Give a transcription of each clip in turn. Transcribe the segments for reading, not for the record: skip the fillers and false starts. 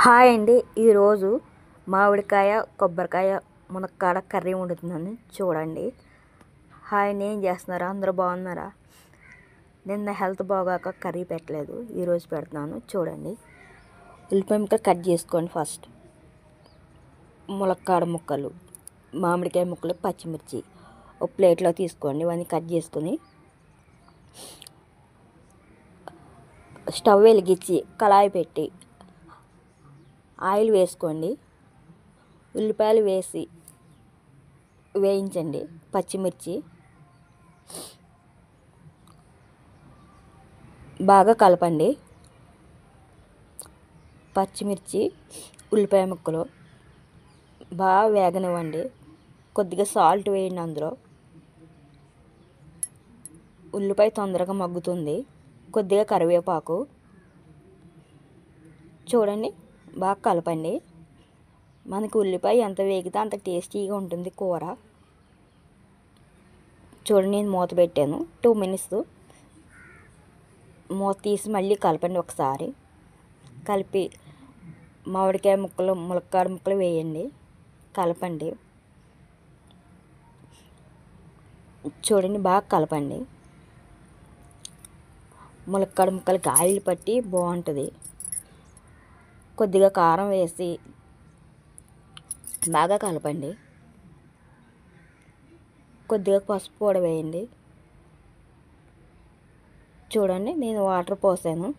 Hi అండి. ఈరోజు మామిడికాయ, కొబ్బరికాయ, మునక్కాడ కర్రీ వండుతున్నాను చూడండి. హాయ్ అండి, ఏం చేస్తున్నారు? అందరూ బాగున్నారా? నిన్న హెల్త్ బాగాక కర్రీ పెట్టలేదు, ఈరోజు పెడుతున్నాను చూడండి. ఉల్లిపాయ ముక్కలు కట్ చేసుకోండి. ఫస్ట్ ములక్కాడ ముక్కలు, మామిడికాయ ముక్కలు, పచ్చిమిర్చి ఒక ప్లేట్లో తీసుకోండి. ఇవన్నీ కట్ చేసుకుని స్టవ్ వెలిగించి కళాయి పెట్టి ఆయిల్ వేసుకోండి. ఉల్లిపాయలు వేసి వేయించండి. పచ్చిమిర్చి బాగా కలపండి. పచ్చిమిర్చి ఉల్లిపాయ ముక్కలు బాగా వేగనివ్వండి. కొద్దిగా సాల్ట్ వేయండి. అందులో ఉల్లిపాయ తొందరగా మగ్గుతుంది. కొద్దిగా కరివేపాకు చూడండి, బాగా కలపండి. మనకి ఉల్లిపాయ ఎంత వేగితే అంత టేస్టీగా ఉంటుంది కూర. చూడండి, నేను మూత పెట్టాను 2 minutes. మూత తీసి మళ్ళీ కలపండి. ఒకసారి కలిపి మామిడికాయ ముక్కలు, ములక్కాడ ముక్కలు వేయండి. కలపండి. చూడండి, బాగా కలపండి. ములక్కాడ ముక్కలకి ఆయిల్ పట్టి బాగుంటుంది. కొద్దిగా కారం వేసి బాగా కలపండి. కొద్దిగా పసుపు కూడా వేయండి. చూడండి, నేను వాటర్ పోసాను.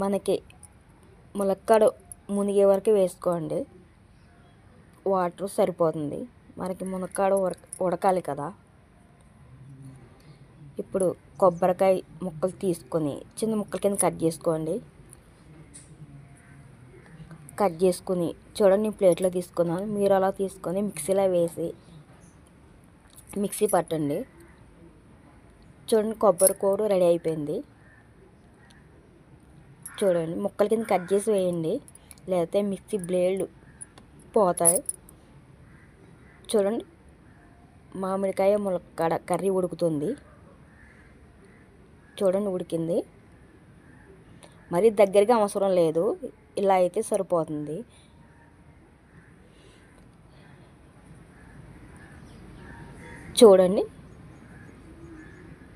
మనకి ములక్కాడ మునిగే వరకు వేసుకోండి. వాటర్ సరిపోతుంది. మనకి మునక్కాడ ఉడకాలి కదా. ఇప్పుడు కొబ్బరికాయ ముక్కలు తీసుకొని చిన్న ముక్కల కింద కట్ చేసుకోండి. కట్ చేసుకుని చూడండి, నేను ప్లేట్లో తీసుకున్నాను. మీరు అలా తీసుకొని మిక్సీలో వేసి మిక్సీ పట్టండి. చూడండి, కొబ్బరి కూర రెడీ అయిపోయింది. చూడండి, ముక్కల కింద కట్ చేసి వేయండి, లేకపోతే మిక్సీ బ్లేడ్ పోతాయి. చూడండి, మామిడికాయ ములక్కాడ కర్రీ ఉడుకుతుంది. చూడండి, ఉడికింది. మరీ దగ్గరగా అవసరం లేదు, ఇలా అయితే సరిపోతుంది. చూడండి,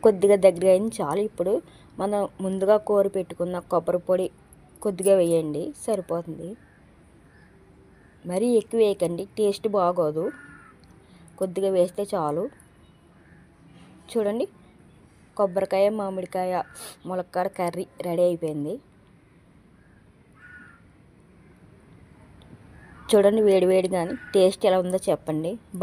కొద్దిగా దగ్గర అయింది, చాలు. ఇప్పుడు మనం ముందుగా కూర పెట్టుకున్న కొబ్బరి పొడి కొద్దిగా వేయండి, సరిపోతుంది. మరీ ఎక్కువ వేయకండి, టేస్ట్ బాగోదు. కొద్దిగా వేస్తే చాలు. చూడండి, కొబ్బరికాయ, మామిడికాయ, ములక్కాడ కర్రీ రెడీ అయిపోయింది. చూడండి, వేడివేడిగాని టేస్ట్ ఎలా ఉందో చెప్పండి. బాయ్.